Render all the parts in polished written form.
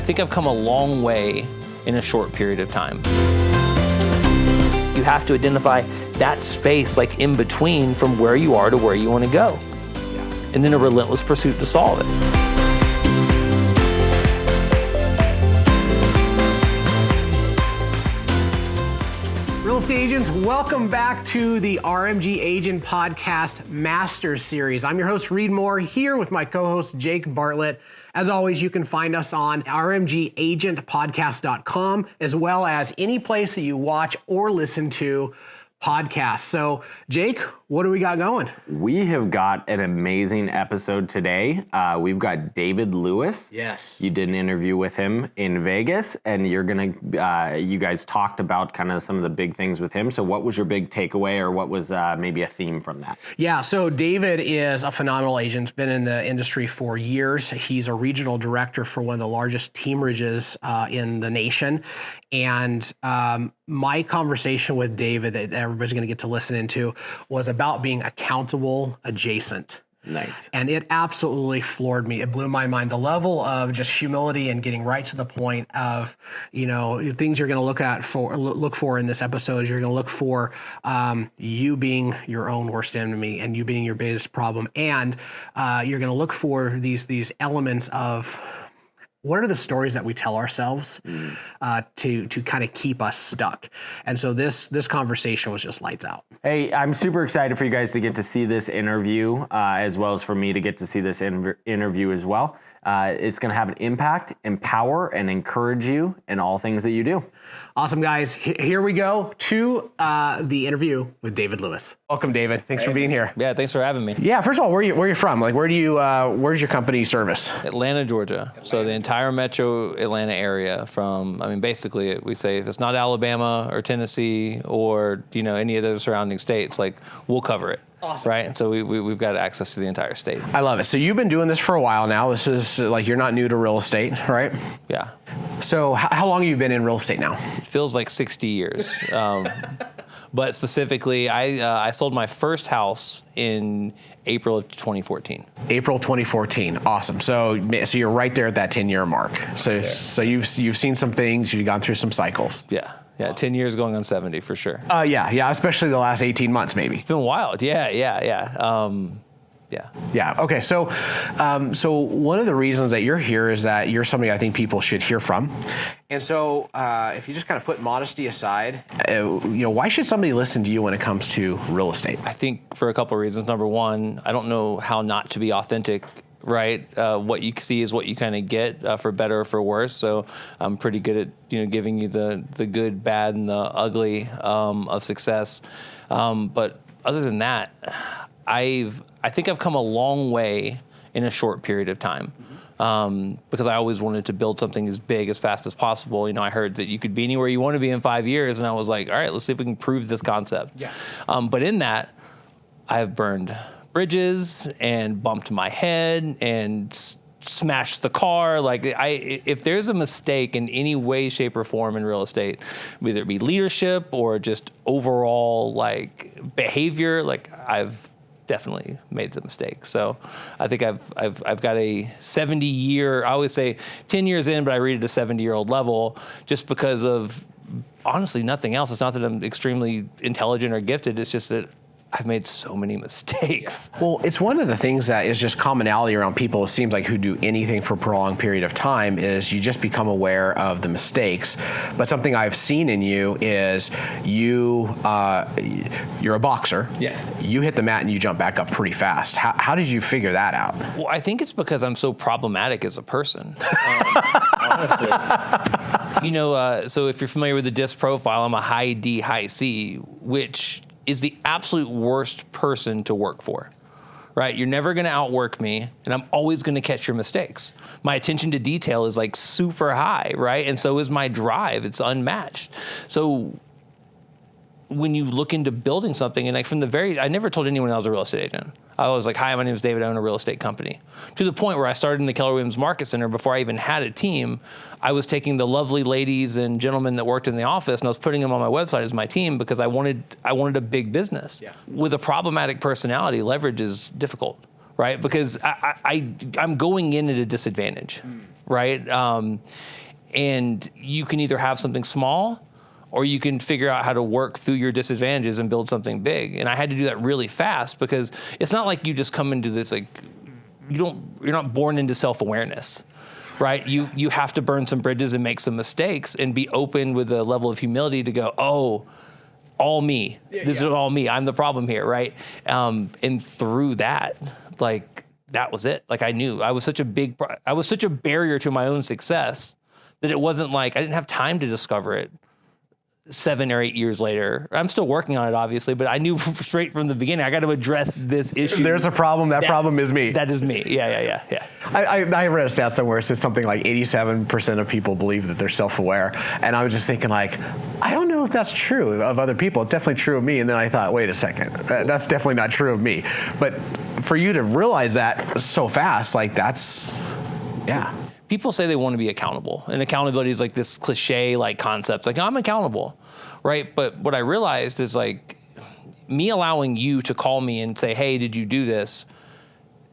think I've come a long way in a short period of time. You have to identify that space like in between from where you are to where you want to go. And then a relentless pursuit to solve it. Real estate agents, welcome back to the RMG Agent Podcast Master Series. I'm your host, Reed Moore, here with my co-host, Jake Bartlett. As always, you can find us on rmgagentpodcast.com, as well as any place that you watch or listen to podcasts. So, Jake, what do we got going? We have got an amazing episode today. We've got David Lewis. Yes. You did an interview with him in Vegas, and you guys talked about kind of some of the big things with him. So what was your big takeaway, or what was maybe a theme from that? Yeah, so David is a phenomenal agent, been in the industry for years. He's a regional director for one of the largest teamerages in the nation. And my conversation with David that everybody's going to get to listen into was about being accountable adjacent. Nice. And it absolutely floored me. It blew my mind. The level of just humility and getting right to the point of, things you're going to look for in this episode. You're going to look for you being your own worst enemy and you being your biggest problem. And you're going to look for these elements of what are the stories that we tell ourselves to kind of keep us stuck? And so this conversation was just lights out. Hey, I'm super excited for you guys to get to see this interview, as well as for me to get to see this interview as well. It's going to have an impact, empower, and encourage you in all things that you do. Awesome, guys. Here we go to the interview with David Lewis. Welcome, David. Thanks for being here. Yeah, thanks for having me. Yeah, first of all, where are you from? Like, where's your company service? Atlanta, Georgia. So the entire metro Atlanta area basically we say if it's not Alabama or Tennessee or, any of those surrounding states, like we'll cover it. Awesome. Right? And so we've got access to the entire state. I love it. So you've been doing this for a while now. This is like, you're not new to real estate, right? Yeah. So how long have you been in real estate now? It feels like 60 years. But specifically, I sold my first house in April of 2014. April 2014. Awesome. So you're right there at that 10-year mark. So you've seen some things, you've gone through some cycles. Yeah. Yeah, 10 years going on 70 for sure. Yeah, especially the last 18 months maybe. It's been wild. Yeah. Yeah. Okay. So one of the reasons that you're here is that you're somebody I think people should hear from. And so if you just kind of put modesty aside, why should somebody listen to you when it comes to real estate? I think for a couple of reasons. Number one, I don't know how not to be authentic. Right, what you see is what you kind of get, for better or for worse. So I'm pretty good at giving you the good, bad, and the ugly of success. But other than that, I think I've come a long way in a short period of time. Because I always wanted to build something as big as fast as possible. I heard that you could be anywhere you want to be in 5 years, and I was like, all right, let's see if we can prove this concept. Yeah. But in that, I've burned bridges and bumped my head and smashed the car. If there's a mistake in any way, shape, or form in real estate, whether it be leadership or just overall behavior, I've definitely made the mistake. So I think I've got a 70-year. I always say 10 years in, but I read it a 70-year-old level just because of honestly nothing else. It's not that I'm extremely intelligent or gifted. It's just that I've made so many mistakes. Yeah. Well, it's one of the things that is just commonality around people, it seems like, who do anything for a prolonged period of time is you just become aware of the mistakes. But something I've seen in you is you're a boxer. Yeah. You hit the mat and you jump back up pretty fast. How did you figure that out? Well, I think it's because I'm so problematic as a person. Honestly. So if you're familiar with the DISC profile, I'm a high D, high C, which is the absolute worst person to work for, right? You're never going to outwork me, and I'm always going to catch your mistakes. My attention to detail is super high, right? And so is my drive. It's unmatched. So when you look into building something, and I never told anyone I was a real estate agent. I was like, hi, my name is David, I own a real estate company. To the point where I started in the Keller Williams Market Center before I even had a team. I was taking the lovely ladies and gentlemen that worked in the office and I was putting them on my website as my team because I wanted a big business. Yeah. With a problematic personality, leverage is difficult, right? Because I'm going in at a disadvantage. right? And you can either have something small, or you can figure out how to work through your disadvantages and build something big. And I had to do that really fast, because it's not like you just come into this, like, you're not born into self-awareness, right? You have to burn some bridges and make some mistakes and be open with a level of humility to go, oh, all me. This is all me. I'm the problem here, right? And through that, like, that was it. Like, I knew I was such a barrier to my own success that it wasn't like I didn't have time to discover it 7 or 8 years later. I'm still working on it, obviously, but I knew straight from the beginning, I got to address this issue. There's a problem. That problem is me. That is me. Yeah. I read a stat somewhere. It said something like 87% of people believe that they're self-aware. And I was just thinking, like, I don't know if that's true of other people. It's definitely true of me. And then I thought, wait a second, that's definitely not true of me. But for you to realize that so fast, like, that's, yeah. People say they want to be accountable, and accountability is like this cliche like concept, like, I'm accountable, right? But what I realized is, like, me allowing you to call me and say, hey, did you do this?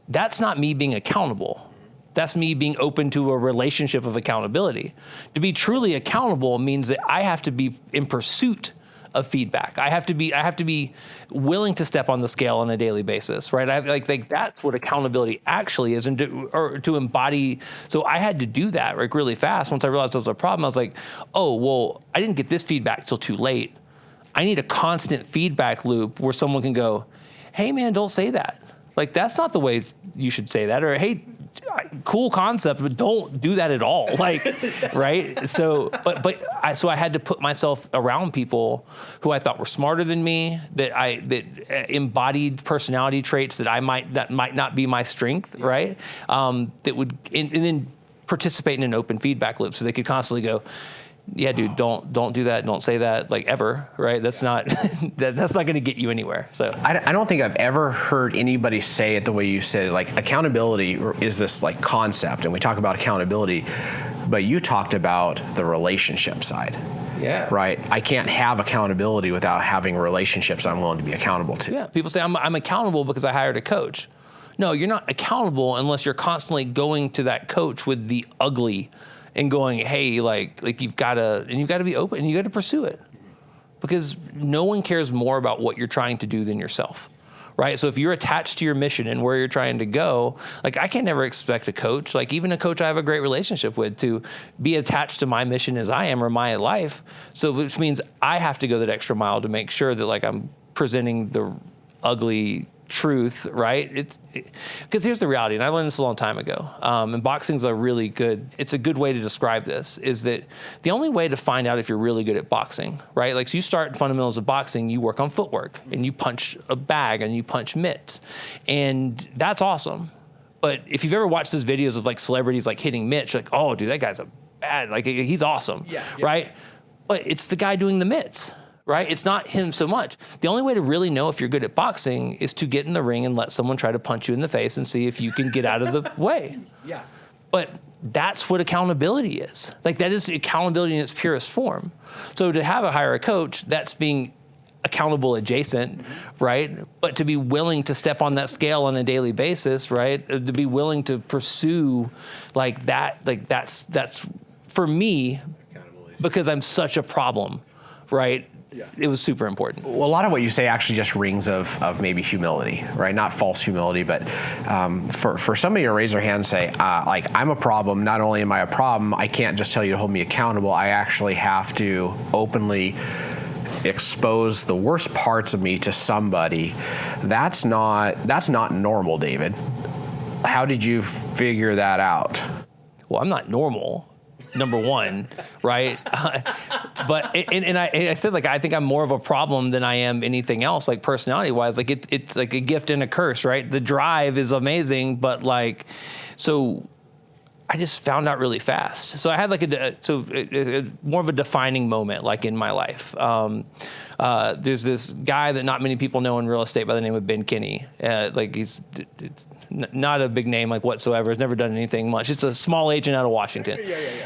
That's not me being accountable. That's me being open to a relationship of accountability. To be truly accountable means that I have to be in pursuit of feedback. I have to be willing to step on the scale on a daily basis, right? Like that's what accountability actually is, and to embody. So I had to do that, like, really fast. Once I realized there was a problem, I was like, oh, well, I didn't get this feedback till too late. I need a constant feedback loop where someone can go, hey man, don't say that. Like, that's not the way you should say that. Or, hey, cool concept, but don't do that at all. Like, right? So, so I had to put myself around people who I thought were smarter than me, that embodied personality traits that might not be my strength, right? That would, and then participate in an open feedback loop, so they could constantly go, yeah, dude, don't do that. Don't say that, like, ever, right? That's not that's not going to get you anywhere. So I don't think I've ever heard anybody say it the way you said it. Like, accountability is this, like, concept, and we talk about accountability, but you talked about the relationship side. Yeah. Right. I can't have accountability without having relationships I'm willing to be accountable to. Yeah. People say I'm accountable because I hired a coach. No, you're not accountable unless you're constantly going to that coach with the ugly and going, hey, like you've got to be open, and you got to pursue it, because no one cares more about what you're trying to do than yourself, right? So if you're attached to your mission and where you're trying to go, like, I can never expect a coach, like even a coach I have a great relationship with, to be attached to my mission as I am, or my life. So which means I have to go that extra mile to make sure that, like, I'm presenting the ugly truth, right? Because here's the reality, and I learned this a long time ago, and boxing's it's a good way to describe this, is that the only way to find out if you're really good at boxing, right? Like, so you start fundamentals of boxing, you work on footwork, and you punch a bag, and you punch mitts, and that's awesome. But if you've ever watched those videos of, like, celebrities, like, hitting mitts, like, oh, dude, that guy's he's awesome, right? But it's the guy doing the mitts, right? It's not him so much. The only way to really know if you're good at boxing is to get in the ring and let someone try to punch you in the face and see if you can get out of the way. Yeah. But that's what accountability is. Like, that is accountability in its purest form. So to hire a coach, that's being accountable adjacent, right? But to be willing to step on that scale on a daily basis, right? To be willing to pursue, like, that, like, that's for me, because I'm such a problem, right? Yeah. It was super important. Well, a lot of what you say actually just rings of maybe humility, right? Not false humility, but for somebody to raise their hand and say, like, I'm a problem. Not only am I a problem, I can't just tell you to hold me accountable. I actually have to openly expose the worst parts of me to somebody. That's not normal, David. How did you figure that out? Well, I'm not normal. Number one, right? But I said, like, I think I'm more of a problem than I am anything else, like, personality wise. Like, it's like a gift and a curse, right? The drive is amazing, but, like, so I just found out really fast. So I had, like, more of a defining moment, like, in my life. There's this guy that not many people know in real estate by the name of Ben Kinney. Like, he's not a big name, like, whatsoever. Has never done anything much. Just a small agent out of Washington.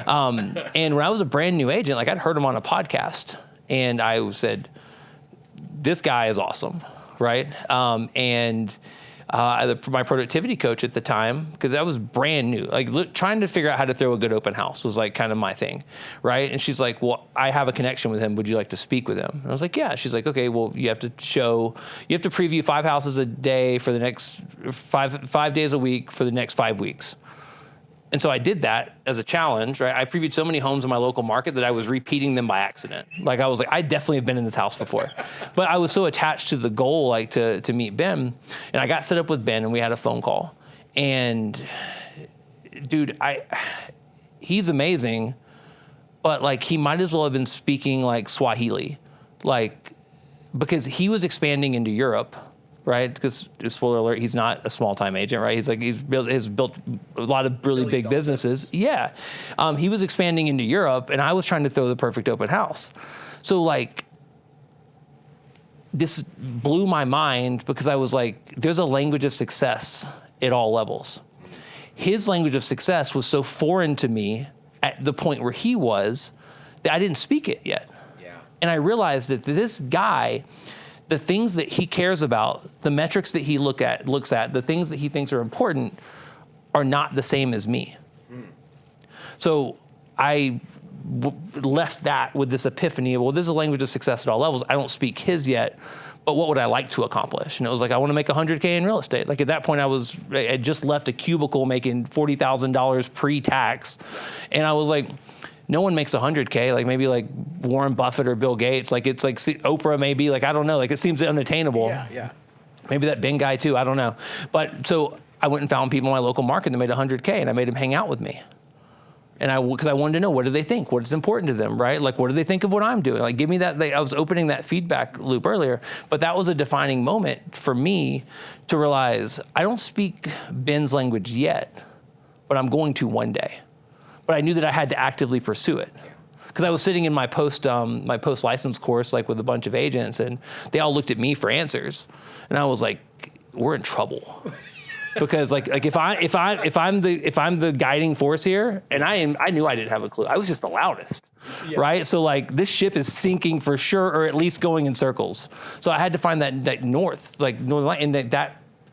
And when I was a brand new agent, like, I'd heard him on a podcast, and I said, this guy is awesome, right? And my productivity coach at the time, because I was brand new, like trying to figure out how to throw a good open house was like kind of my thing, right? And she's like, well, I have a connection with him. Would you like to speak with him? And I was like, yeah. She's like, okay, well, you have to preview 5 houses a day for the next 5 days a week for the next 5 weeks. And so I did that as a challenge, right? I previewed so many homes in my local market that I was repeating them by accident. Like I was like, I definitely have been in this house before. But I was so attached to the goal, like to meet Ben. And I got set up with Ben and we had a phone call. And dude, he's amazing, but like he might as well have been speaking like Swahili, like, because he was expanding into Europe. Right, because spoiler alert, he's not a small-time agent, right? He's built a lot of really big businesses. Yeah, he was expanding into Europe, and I was trying to throw the perfect open house. So like, this blew my mind because I was like, there's a language of success at all levels. His language of success was so foreign to me at the point where he was that I didn't speak it yet. Yeah. And I realized that this guy, the things that he cares about, the metrics that he looks at, the things that he thinks are important are not the same as me. So I left that with this epiphany of, well, this is a language of success at all levels. I don't speak his yet, but what would I like to accomplish? And it was like, I want to make $100K in real estate. Like at that point I had just left a cubicle making $40,000 pre-tax. And I was like, no one makes $100K, like maybe like Warren Buffett or Bill Gates. Like it's like Oprah maybe, like I don't know, like it seems unattainable. Yeah. Maybe that Ben guy too, I don't know. But so I went and found people in my local market that made $100K and I made them hang out with me. And because I wanted to know, what do they think? What is important to them, right? Like what do they think of what I'm doing? Like give me that, I was opening that feedback loop earlier, but that was a defining moment for me to realize I don't speak Ben's language yet, but I'm going to one day. But I knew that I had to actively pursue it, because I was sitting in my post license course, like with a bunch of agents, and they all looked at me for answers, and I was like, we're in trouble, because like if I'm the guiding force here, and I knew I didn't have a clue. I was just the loudest, right? So like this ship is sinking for sure, or at least going in circles. So I had to find that north, like north, and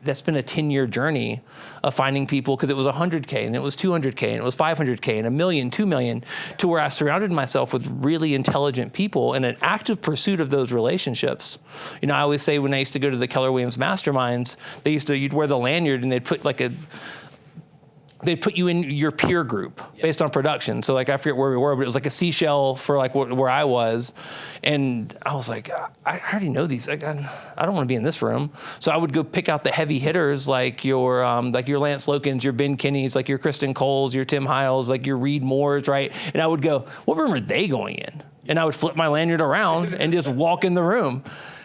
that's been a 10-year journey of finding people, because it was 100K and it was 200K and it was 500K and $1 million, $2 million, to where I surrounded myself with really intelligent people in an active pursuit of those relationships. You know, I always say when I used to go to the Keller Williams masterminds, you'd wear the lanyard and they'd put you in your peer group based on production. So like, I forget where we were, but it was like a seashell for like where I was. And I was like, I already know these. Like, I don't want to be in this room. So I would go pick out the heavy hitters, like your Lance Lokins, your Ben Kinneys, like your Kristen Coles, your Tim Hiles, like your Reed Moores, right? And I would go, what room are they going in? And I would flip my lanyard around and just walk in the room.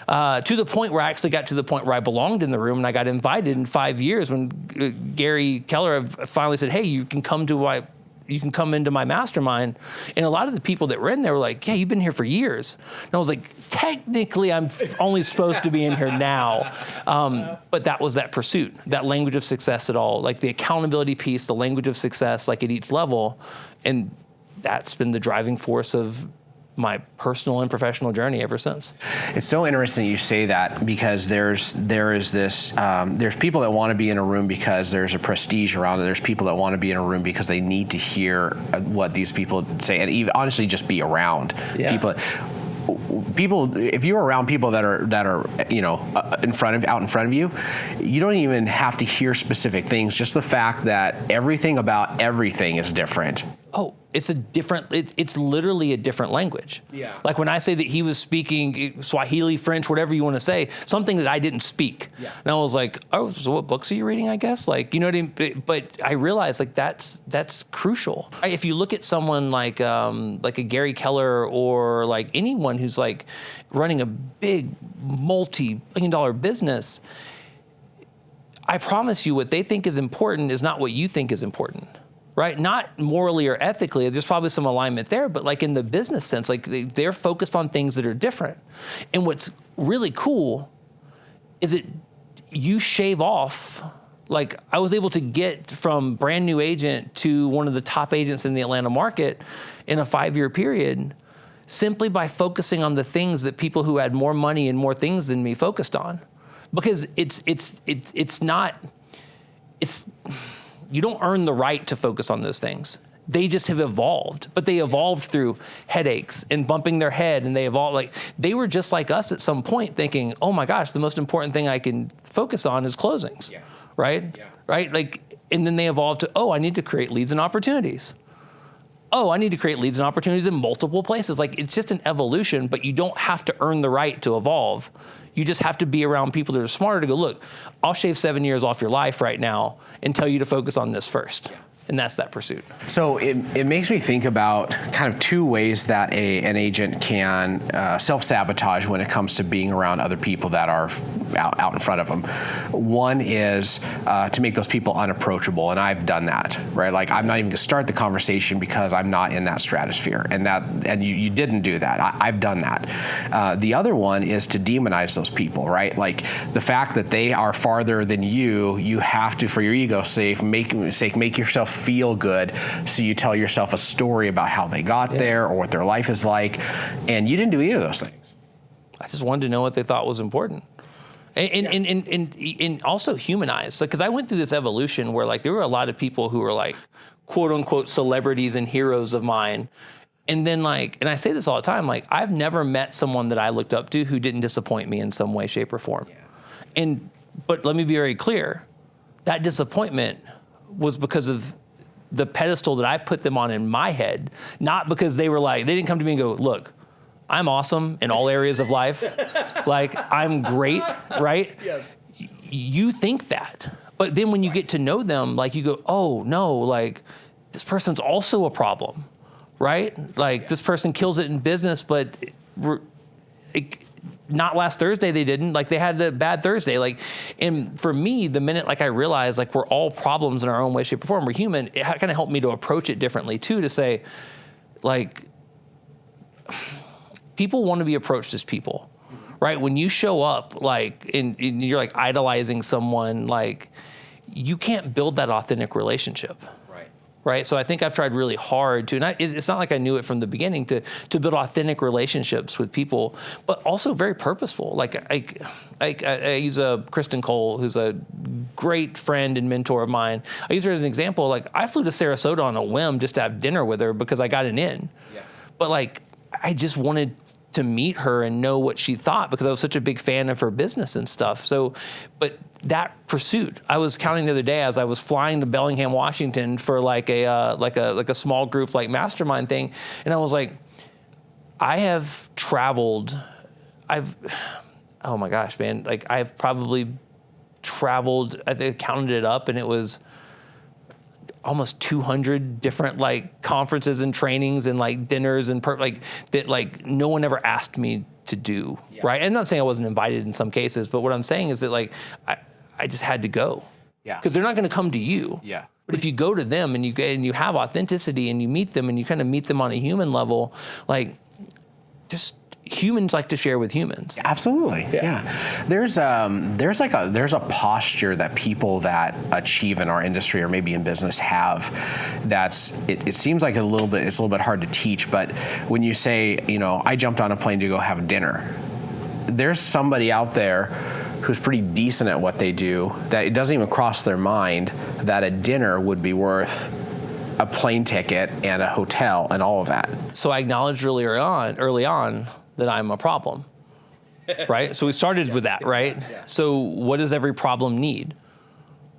To the point where I actually got to the point where I belonged in the room, and I got invited in 5 years when Gary Keller finally said, hey, you can come into my mastermind. And a lot of the people that were in there were like, yeah, you've been here for years. And I was like, technically I'm only supposed to be in here now. But that was that pursuit, that language of success at all, like the accountability piece, the language of success, like at each level. And that's been the driving force of my personal and professional journey ever since. It's so interesting you say that, because there's people that want to be in a room because there's a prestige around it. There's people that want to be in a room because they need to hear what these people say, and even honestly just be around people. If you're around people that are out in front of you, you don't even have to hear specific things. Just the fact that everything about everything is different. Oh, it's literally a different language. Yeah. Like when I say that he was speaking Swahili, French, whatever you want to say, something that I didn't speak. Yeah. And I was like, oh, so what books are you reading, I guess? Like, you know what I mean? But I realized like that's crucial. If you look at someone like a Gary Keller, or like anyone who's like running a big multi-billion-dollar business, I promise you what they think is important is not what you think is important. Right? Not morally or ethically, there's probably some alignment there, but like in the business sense, like they're focused on things that are different. And what's really cool is that you shave off, like I was able to get from brand new agent to one of the top agents in the Atlanta market in a 5-year period, simply by focusing on the things that people who had more money and more things than me focused on. because it's not, you don't earn the right to focus on those things. They just have evolved, but they evolved through headaches and bumping their head, and they evolved, like, they were just like us at some point thinking, oh my gosh, the most important thing I can focus on is closings, right? Yeah. Right? Like, and then they evolved to, oh, I need to create leads and opportunities. Oh, I need to create leads and opportunities in multiple places. Like, it's just an evolution, but you don't have to earn the right to evolve. You just have to be around people that are smarter to go, look, I'll shave 7 years off your life right now and tell you to focus on this first. Yeah. And that's that pursuit. So it makes me think about kind of two ways that an agent can self-sabotage when it comes to being around other people that are out in front of them. One is to make those people unapproachable, and I've done that, right? Like, I'm not even gonna start the conversation because I'm not in that stratosphere, and you didn't do that. I've done that. The other one is to demonize those people, right? Like, the fact that they are farther than you have to, for your ego's sake, make yourself feel good, so you tell yourself a story about how they got there or what their life is like, and you didn't do either of those things. I just wanted to know what they thought was important. And also humanize. Because I went through this evolution where, like, there were a lot of people who were, like, quote unquote celebrities and heroes of mine. And then, like, and I say this all the time, like, I've never met someone that I looked up to who didn't disappoint me in some way, shape, or form. Yeah. But let me be very clear, that disappointment was because of the pedestal that I put them on in my head, not because they were like, they didn't come to me and go, look, I'm awesome in all areas of life. Like, I'm great, right? Yes. You think that. But then when you get to know them, like, you go, oh no, like, this person's also a problem, right? Like, this person kills it in business, but not last Thursday they didn't. Like, they had a bad Thursday. Like, and for me, the minute, like, I realized, like, we're all problems in our own way, shape, or form, we're human, it kind of helped me to approach it differently too, to say, like, people want to be approached as people, right? When you show up, like, and you're, like, idolizing someone, like, you can't build that authentic relationship. Right. So I think I've tried really hard to, and it's not like I knew it from the beginning, to build authentic relationships with people, but also very purposeful. Like, I use Kristen Cole, who's a great friend and mentor of mine. I use her as an example. Like, I flew to Sarasota on a whim just to have dinner with her because I got an in. Yeah. But, like, I just wanted to meet her and know what she thought because I was such a big fan of her business and stuff. So, but that pursuit, I was counting the other day as I was flying to Bellingham, Washington for like a small group, like, mastermind thing. And I was like, I have traveled, oh my gosh, man. Like, I've probably traveled, I think I counted it up, and it was almost 200 different, like, conferences and trainings and, like, dinners and that, like, no one ever asked me to do. Yeah. Right. And I'm not saying I wasn't invited in some cases, but what I'm saying is that, like, I just had to go. Yeah. Because they're not going to come to you. Yeah. But if you go to them and you have authenticity and you meet them and you kind of meet them on a human level, like, just humans like to share with humans. Absolutely. Yeah. There's a posture that people that achieve in our industry or maybe in business have it seems like it's a little bit hard to teach, but when you say, you know, I jumped on a plane to go have dinner, there's somebody out there who's pretty decent at what they do that it doesn't even cross their mind that a dinner would be worth a plane ticket and a hotel and all of that. So I acknowledged early on that I'm a problem, right? So we started with that, right? Yeah. So what does every problem need?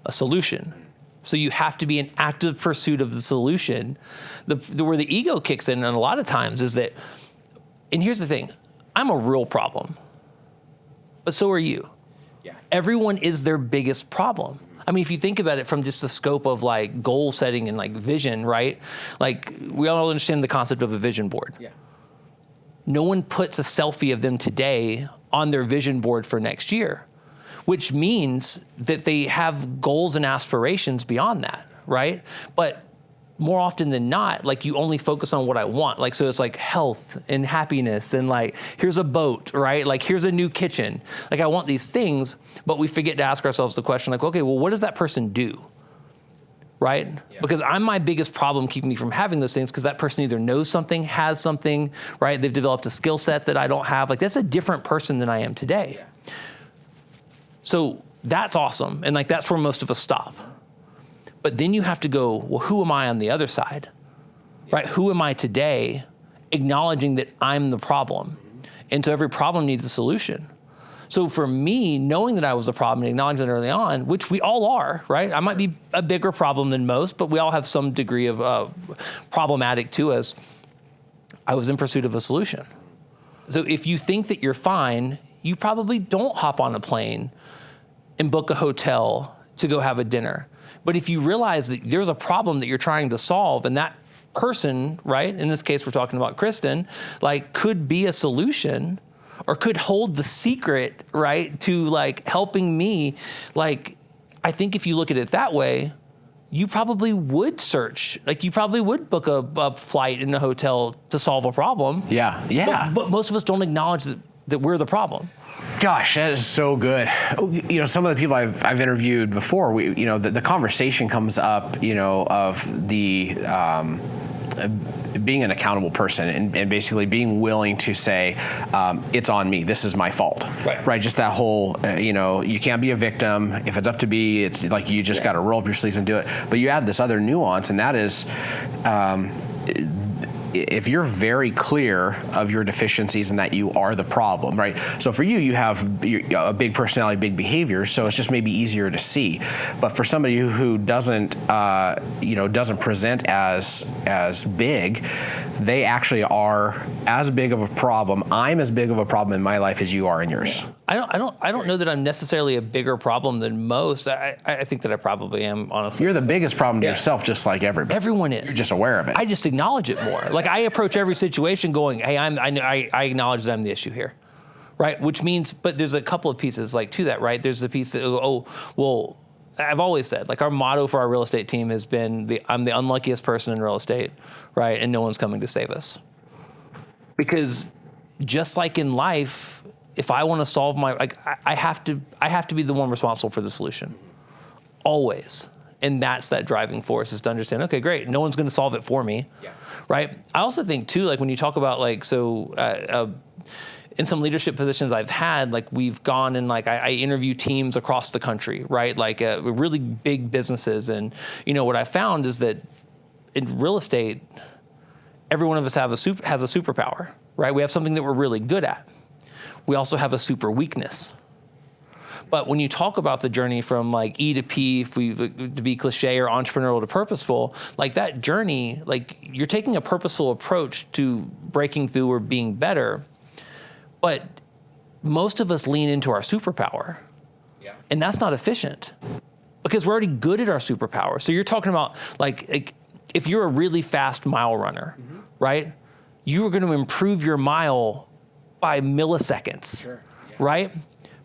A solution. So you have to be in active pursuit of the solution. Where the ego kicks in, and a lot of times, is that, and here's the thing, I'm a real problem, but so are you. Yeah. Everyone is their biggest problem. I mean, if you think about it from just the scope of, like, goal setting and, like, vision, right? Like, we all understand the concept of a vision board. Yeah. No one puts a selfie of them today on their vision board for next year, which means that they have goals and aspirations beyond that, right? But more often than not, like, you only focus on what I want. Like, so it's like health and happiness and, like, here's a boat, right? Like, here's a new kitchen. Like, I want these things, but we forget to ask ourselves the question, like, okay, well, what does that person do? Right? Yeah. Because I'm my biggest problem keeping me from having those things, because that person either knows something, has something, right? They've developed a skill set that I don't have. Like, that's a different person than I am today. Yeah. So that's awesome. And like, that's where most of us stop. But then you have to go, well, who am I on the other side? Right? Who am I today, acknowledging that I'm the problem? And so every problem needs a solution. So for me, knowing that I was a problem and acknowledging it early on, which we all are, right? I might be a bigger problem than most, but we all have some degree of problematic to us. I was in pursuit of a solution. So if you think that you're fine, you probably don't hop on a plane and book a hotel to go have a dinner. But if you realize that there's a problem that you're trying to solve, and that person, right, in this case we're talking about Kristen, like could be a solution or could hold the secret, right, to like helping me, like I think if you look at it that way, you probably would search, like you probably would book a flight in a hotel to solve a problem. Yeah. But most of us don't acknowledge that we're the problem. Gosh, that is so good. You know, some of the people I've interviewed before, the conversation comes up, of the being an accountable person and basically being willing to say, it's on me. This is my fault. Right. Just that whole, you can't be a victim. If it's up to be, it's like you just got to roll up your sleeves and do it. But you add this other nuance, and that is, if you're very clear of your deficiencies and that you are the problem, right? So for you have a big personality, big behavior, so it's just maybe easier to see. But for somebody who doesn't present as big, they actually are as big of a problem. I'm as big of a problem in my life as you are in yours. I don't know that I'm necessarily a bigger problem than most. I think that I probably am, honestly. You're the biggest problem to yourself, just like everybody. Everyone is. You're just aware of it. I just acknowledge it more. Like I approach every situation going, hey, I acknowledge that I'm the issue here, right? Which means, but there's a couple of pieces like to that, right? There's the piece that, well, I've always said, like our motto for our real estate team has been, I'm the unluckiest person in real estate, right? And no one's coming to save us. Because just like in life, if I want to solve I have to be the one responsible for the solution, always. And that's that driving force, is to understand, okay, great, no one's going to solve it for me, right? I also think too, like when you talk about in some leadership positions I've had, like we've gone and like I interview teams across the country, right? Like really big businesses, and what I found is that in real estate, every one of us has a superpower, right? We have something that we're really good at. We also have a super weakness. But when you talk about the journey from like E to P, to be cliche, or entrepreneurial to purposeful, like that journey, like you're taking a purposeful approach to breaking through or being better. But most of us lean into our superpower. And that's not efficient because we're already good at our superpower. So you're talking about like if you're a really fast mile runner, right? You are going to improve your mile by milliseconds, right?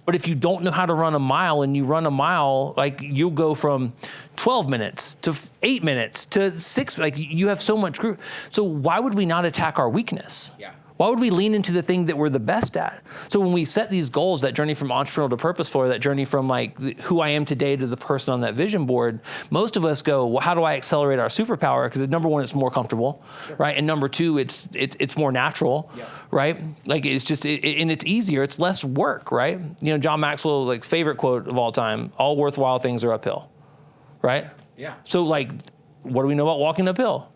But if you don't know how to run a mile and you run a mile, like you'll go from 12 minutes to 8 minutes to 6, like you have so much group. So why would we not attack our weakness? Why would we lean into the thing that we're the best at? So when we set these goals, that journey from entrepreneurial to purposeful, or that journey from like who I am today to the person on that vision board, most of us go, well, how do I accelerate our superpower? Because number one, it's more comfortable, right? And number two, it's more natural, right? Like it's just, and it's easier, it's less work, right? John Maxwell's like favorite quote of all time, all worthwhile things are uphill, right? So like, what do we know about walking uphill?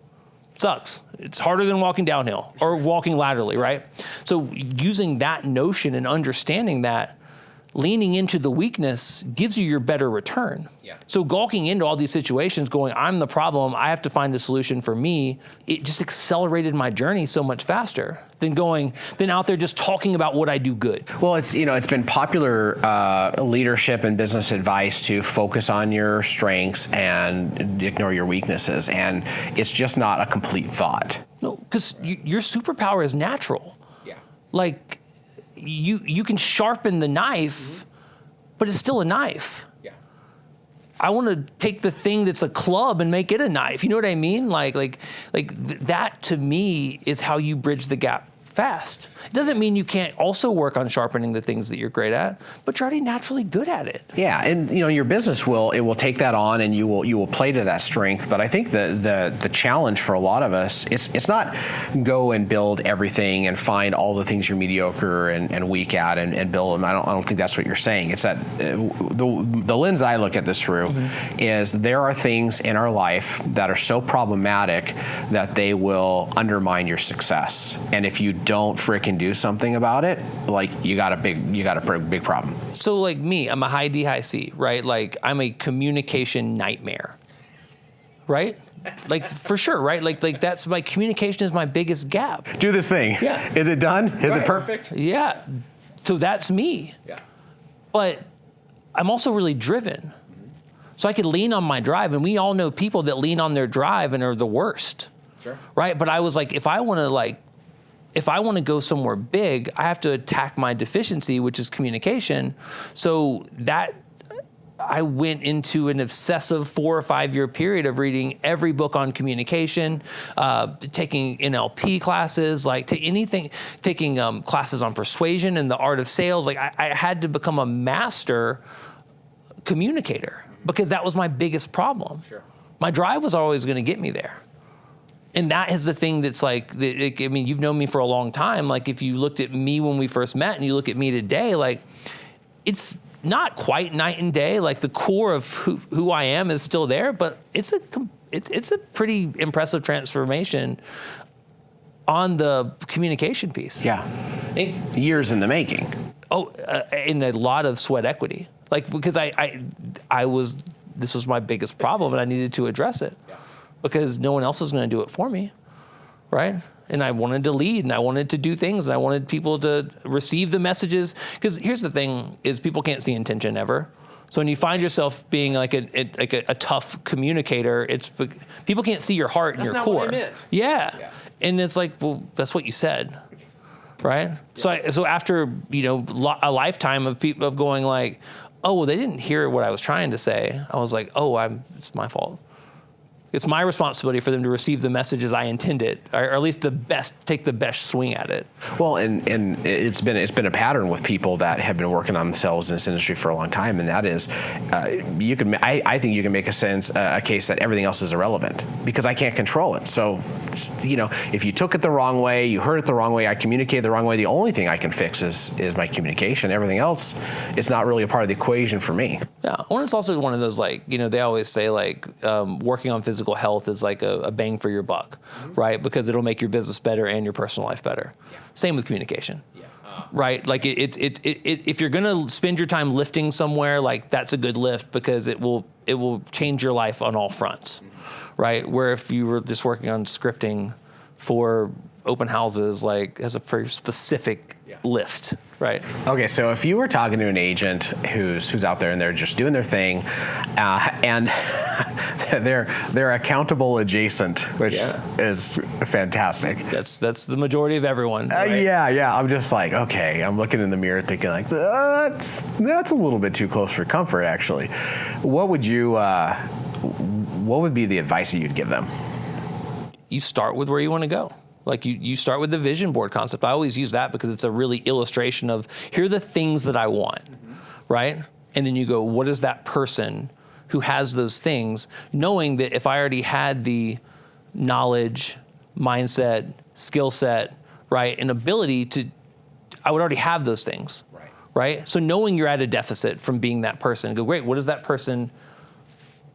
Sucks. It's harder than walking downhill or walking laterally, right? So using that notion and understanding that, leaning into the weakness gives you your better return. So gawking into all these situations going, I'm the problem, I have to find a solution for me, it just accelerated my journey so much faster than out there just talking about what I do good. Well, it's been popular leadership and business advice to focus on your strengths and ignore your weaknesses, and it's just not a complete thought. No, because your superpower is natural. Like you can sharpen the knife, but it's still a knife. I want to take the thing that's a club and make it a knife. You know what I mean? Like that to me is how you bridge the gap fast. It doesn't mean you can't also work on sharpening the things that you're great at, but you're already naturally good at it. Yeah, and your business will take that on, and you will play to that strength. But I think the challenge for a lot of us, it's not go and build everything and find all the things you're mediocre and weak at and build them. I don't think that's what you're saying. It's that the lens I look at this through is there are things in our life that are so problematic that they will undermine your success. And if you don't frickin' do something about it, like you got a big problem. So like me, I'm a high D, high C, right? Like I'm a communication nightmare, right? Like for sure, right? Like that's my communication is my biggest gap. Do this thing. Yeah. Is it done? Is it perfect? Yeah. So that's me. Yeah. But I'm also really driven. So I could lean on my drive, and we all know people that lean on their drive and are the worst. Sure. Right? But I was like, if I want to go somewhere big, I have to attack my deficiency, which is communication. So that I went into an obsessive 4 or 5 year period of reading every book on communication, taking NLP classes, like taking classes on persuasion and the art of sales. Like I had to become a master communicator because that was my biggest problem. Sure. My drive was always going to get me there. And that is the thing that's like, I mean, you've known me for a long time. Like if you looked at me when we first met and you look at me today, like it's not quite night and day. Like the core of who I am is still there, but it's a pretty impressive transformation on the communication piece. Yeah. Years in the making. Oh, in a lot of sweat equity. Like because this was my biggest problem and I needed to address it. Yeah. Because no one else is going to do it for me, right? And I wanted to lead, and I wanted to do things, and I wanted people to receive the messages. Because here's the thing: is people can't see intention ever. So when you find yourself being like a tough communicator, people can't see your heart and your core. What I meant. Yeah, and it's like, well, that's what you said, right? Yeah. So after a lifetime of people of going like, oh, well, they didn't hear what I was trying to say. I was like, oh, it's my fault. It's my responsibility for them to receive the messages I intended, or at least take the best swing at it. Well, and it's been a pattern with people that have been working on themselves in this industry for a long time, and that is, I think you can make a case that everything else is irrelevant because I can't control it. So, if you took it the wrong way, you heard it the wrong way, I communicated the wrong way, the only thing I can fix is my communication. Everything else, it's not really a part of the equation for me. Yeah, and it's also one of those they always say working on physical health is like a bang for your buck, right? Because it'll make your business better and your personal life better. Yeah. Same with communication, right? Like if you're gonna spend your time lifting somewhere, like that's a good lift because it will change your life on all fronts, right? Where if you were just working on scripting for open houses, like has a very specific lift, right? Okay, so if you were talking to an agent who's out there and they're just doing their thing, and they're accountable adjacent, which is fantastic. That's the majority of everyone. Right? Yeah. I'm just like, okay. I'm looking in the mirror thinking like, that's a little bit too close for comfort, actually. What would be the advice that you'd give them? You start with where you want to go. Like you start with the vision board concept. I always use that because it's a really illustration of here are the things that I want, right? And then you go, what is that person who has those things, knowing that if I already had the knowledge, mindset, skill set, right, and ability I would already have those things, right? So knowing you're at a deficit from being that person, go, great, what does that person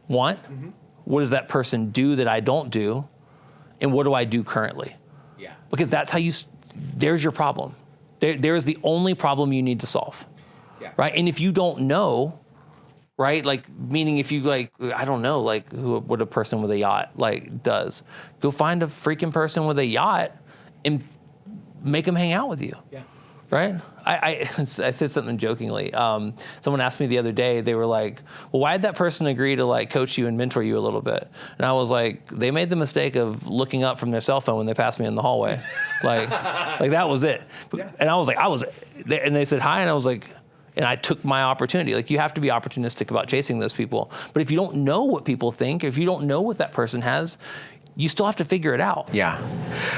want? Mm-hmm. What does that person do that I don't do? And what do I do currently? Yeah. Because that's how there's your problem. There is the only problem you need to solve, right? And if you don't know, right, like meaning if you I don't know, what a person with a yacht does, go find a freaking person with a yacht and make them hang out with you, right? I said something jokingly. Someone asked me the other day, they were like, well, why did that person agree to coach you and mentor you a little bit? And I was like, they made the mistake of looking up from their cell phone when they passed me in the hallway. like that was it. And I was like, and they said hi, and I was like, and I took my opportunity. You have to be opportunistic about chasing those people. But if you don't know what people think, if you don't know what that person has, you still have to figure it out. Yeah.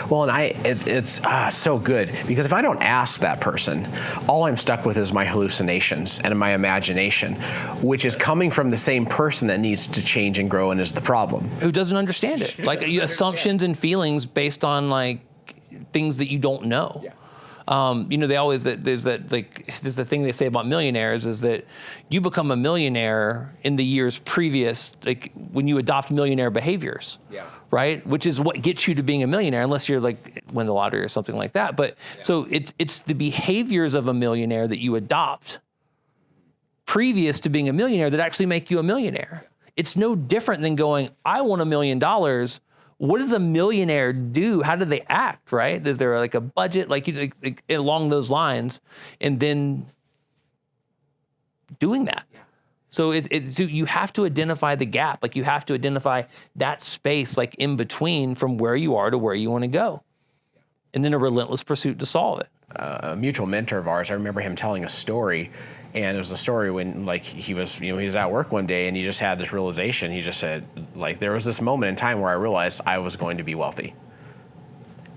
Well, and it's so good, because if I don't ask that person, all I'm stuck with is my hallucinations and my imagination, which is coming from the same person that needs to change and grow and is the problem. Who doesn't understand it? Like assumptions and feelings based on like things that you don't know. Yeah. They always, there's the thing they say about millionaires is that you become a millionaire in the years previous, like when you adopt millionaire behaviors, right? Which is what gets you to being a millionaire, unless you're like win the lottery or something like that. But so it's the behaviors of a millionaire that you adopt previous to being a millionaire that actually make you a millionaire. It's no different than going, I want $1 million. What does a millionaire do? How do they act, right? Is there like a budget, like along those lines, and then doing that? So so you have to identify the gap. Like you have to identify that space, like in between from where you are to where you want to go, and then a relentless pursuit to solve it. A mutual mentor of ours, I remember him telling a story, and it was a story when like he was at work one day and he just had this realization. He just said, like, there was this moment in time where I realized I was going to be wealthy.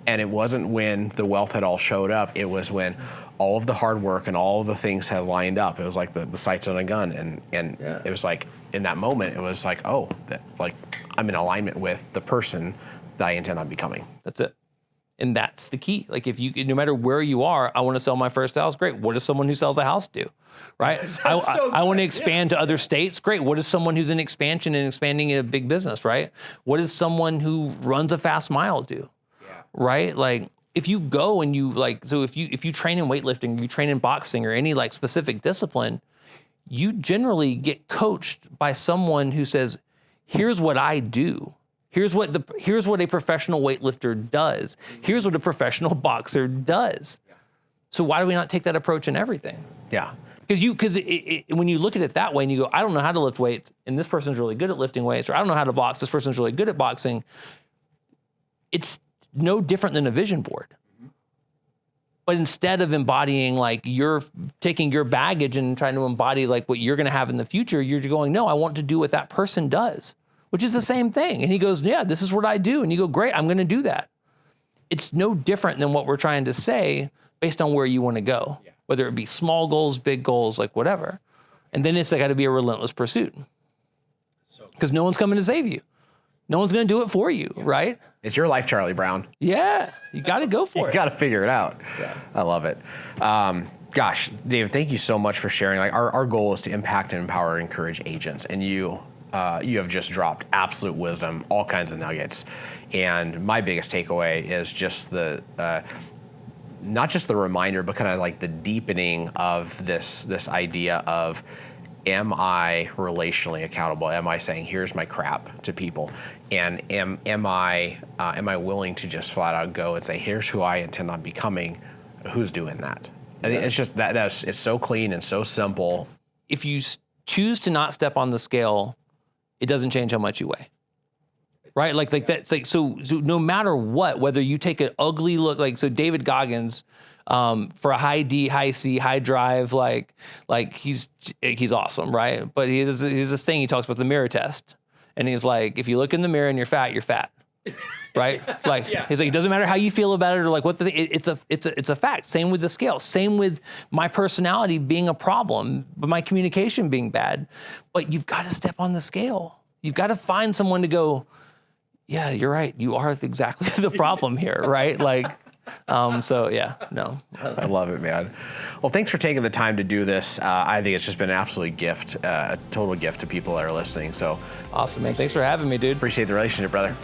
And it wasn't when the wealth had all showed up. It was when all of the hard work and all of the things had lined up. It was like the sights on a gun. And it was like, in that moment, it was like, oh, like I'm in alignment with the person that I intend on becoming. That's it. And that's the key. Like no matter where you are, I want to sell my first house. Great. What does someone who sells a house do? Right? I want to expand to other states. Great. What does someone who's in expansion and expanding a big business, right? What does someone who runs a fast mile do? Right? Like if you go and you like, so if you train in weightlifting, you train in boxing or any like specific discipline, you generally get coached by someone who says, here's what I do. Here's what a professional weightlifter does. Here's what a professional boxer does. So why do we not take that approach in everything? Yeah. Because when you look at it that way and you go, I don't know how to lift weights, and this person's really good at lifting weights, or I don't know how to box, this person's really good at boxing, it's no different than a vision board. But instead of embodying, like you're taking your baggage and trying to embody like what you're going to have in the future, you're going, no, I want to do what that person does, which is the same thing. And he goes, yeah, this is what I do. And you go, great, I'm going to do that. It's no different than what we're trying to say based on where you want to go, whether it be small goals, big goals, like whatever. And then it's got to be a relentless pursuit, because no one's coming to save you. No one's going to do it for you, right? It's your life, Charlie Brown. Yeah, you got to go for it. You got to figure it out. Yeah. I love it. Gosh, David, thank you so much for sharing. Like our goal is to impact and empower and encourage agents, and you have just dropped absolute wisdom, all kinds of nuggets. And my biggest takeaway is just not just the reminder, but kind of like the deepening of this idea of, am I relationally accountable? Am I saying, here's my crap to people? And am I willing to just flat out go and say, here's who I intend on becoming? Who's doing that? I think it's just it's so clean and so simple. If you choose to not step on the scale, it doesn't change how much you weigh. Right? Like that's like, so no matter what, whether you take an ugly look, like, so David Goggins, for a high D, high C, high drive, like he's awesome, right? But he has this thing, he talks about the mirror test. And he's like, if you look in the mirror and you're fat, right? Like, he's like, it doesn't matter how you feel about it or like what it's a fact. Same with the scale. Same with my personality being a problem, but my communication being bad. But you've got to step on the scale. You've got to find someone to go, yeah, you're right. You are exactly the problem here, right? Like, so yeah, no. I love it, man. Well, thanks for taking the time to do this. I think it's just been an absolute gift, a total gift to people that are listening. So awesome, man. Thanks for having me, dude. Appreciate the relationship, brother.